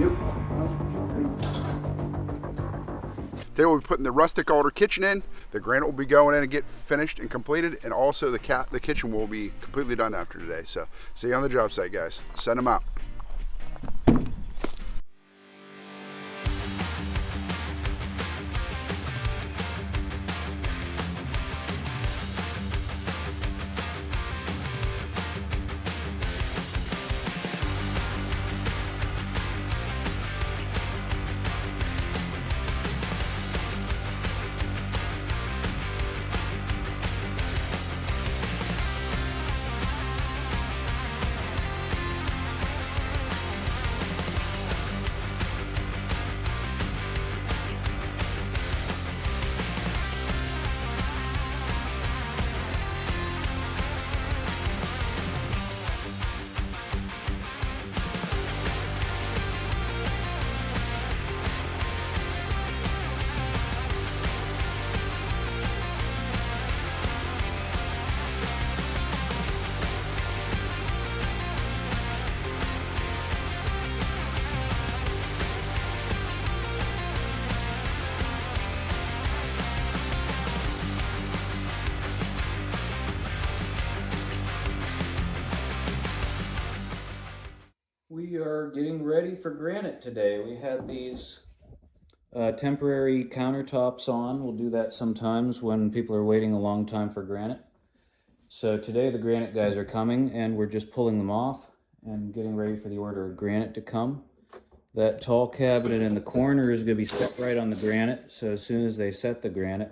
Yep. Today we'll be putting the Rustic Alder kitchen in. The granite will be going in and get finished and completed, and also the kitchen will be completely done after today. So see you on the job site, guys. Send them out. We are getting ready for granite today. We had these temporary countertops on. We'll do that sometimes when people are waiting a long time for granite. So today the granite guys are coming and we're just pulling them off and getting ready for the order of granite to come. That tall cabinet in the corner is going to be set right on the granite. So as soon as they set the granite,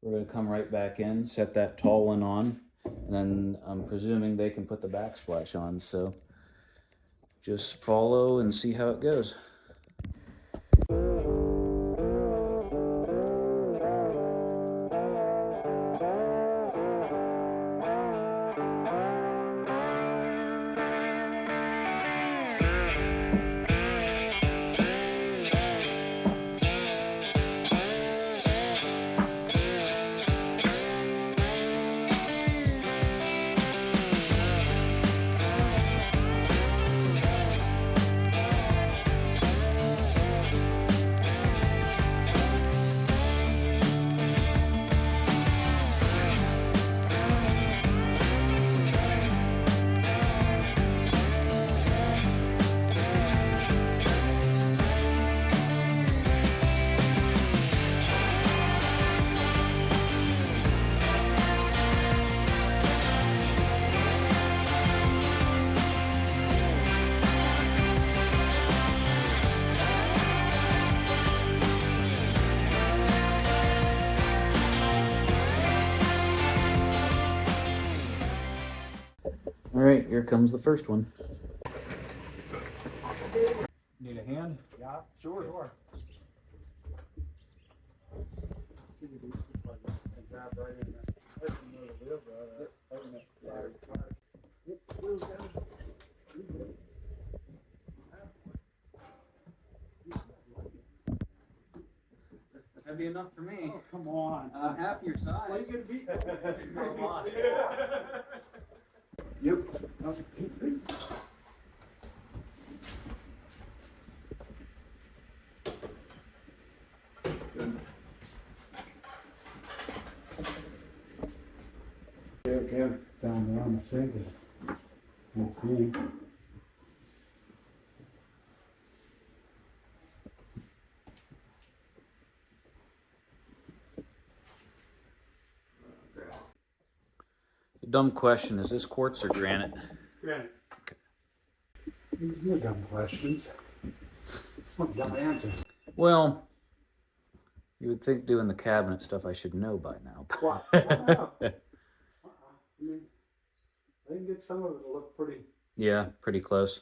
we're going to come right back in, set that tall one on, and then I'm presuming they can put the backsplash on. So just follow and see how it goes. All right, here comes the first one. Need a hand? Yeah, sure. That'd be enough for me. Oh, come on. Half your size. Why are you gonna beat Come on. Yep. Okay, down there on the sink. Let's see. Dumb question, is this quartz or granite? Granite. These are dumb questions. What dumb answers? Well, you would think doing the cabinet stuff I should know by now. What? I mean, I can get some of it to look pretty. Yeah, pretty close.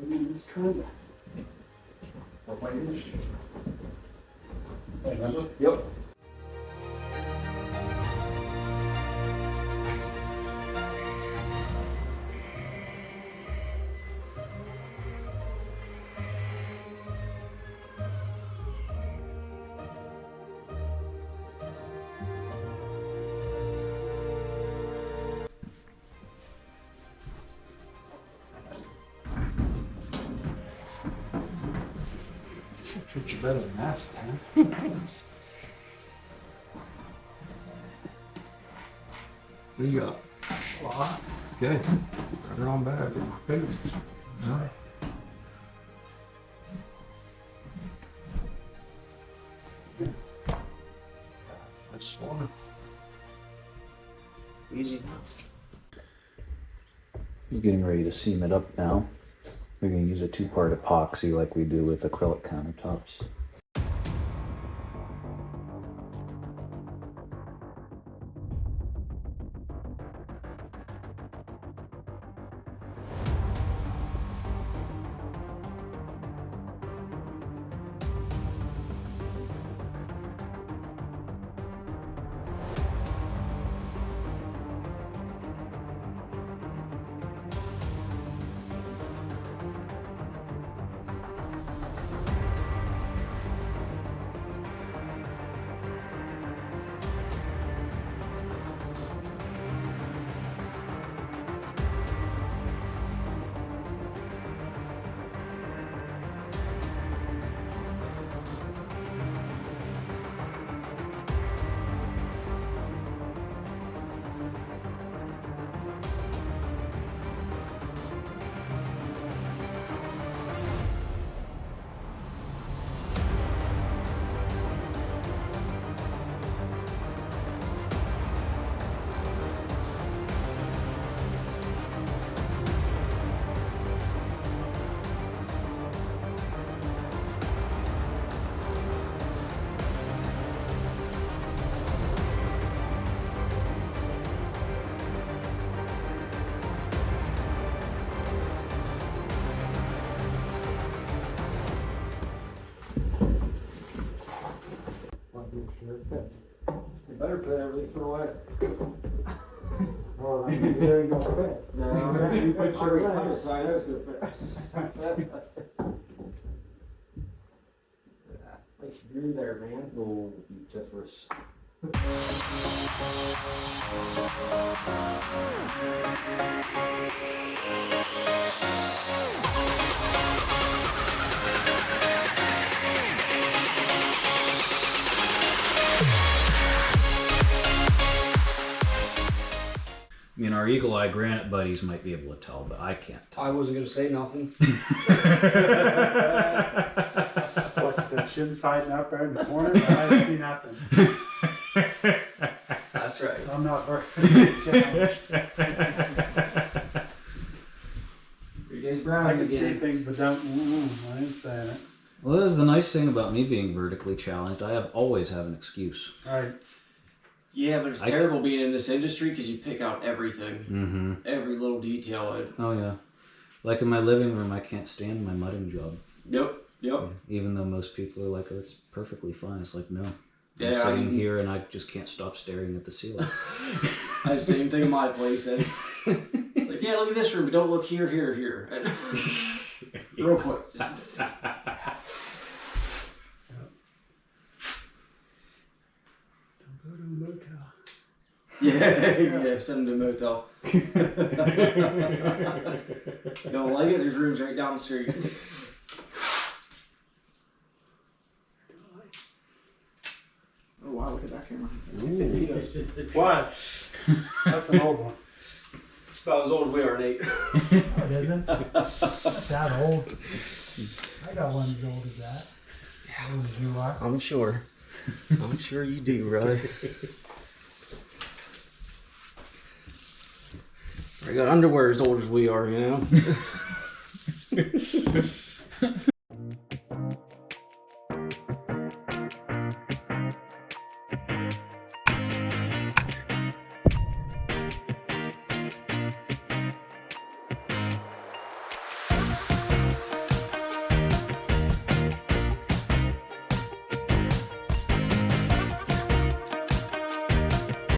I mean, it's kind of. Remember? Yep. Treat you better than last time. What you got? Good. Right on back. Yeah. That's one. Easy. You're getting ready to seam it up now. We're going to use a 2-part epoxy like we do with acrylic countertops. You better put everything for away. Oh, there you go. Fit. No, You put your I'm leg. aside, I was gonna fit. Nice view there, man. Oh, beautiful. I mean, our Eagle Eye Granite buddies might be able to tell, but I can't tell. I wasn't gonna say nothing. What's the shim's hiding up there in the corner? I see nothing. That's right. I'm not very challenged. You guys I brown can see again. things, but don't. I ain't saying it. Well, this is the nice thing about me being vertically challenged. I always have an excuse. Right. Yeah, but it's I- terrible being in this industry because you pick out everything, Mm-hmm. every little detail. Oh yeah. Like in my living room, I can't stand my mudding job. Yep. Even though most people are like, "Oh, it's perfectly fine." It's like, no. Yeah, I'm I sitting mean- here and I just can't stop staring at the ceiling. I had the same thing in my place. Eh? It's like, yeah, look at this room, but don't look here. And real quick. Just, Don't go to a motel. yeah, send them to a motel. Don't like it? There's rooms right down the street. Oh wow, look at that camera. What? That's an old one. It's about as old as we are, Nate. It isn't? That old. I got one as old as that. As old as you are. I'm sure. I'm sure you do, brother. I got underwear as old as we are, you know?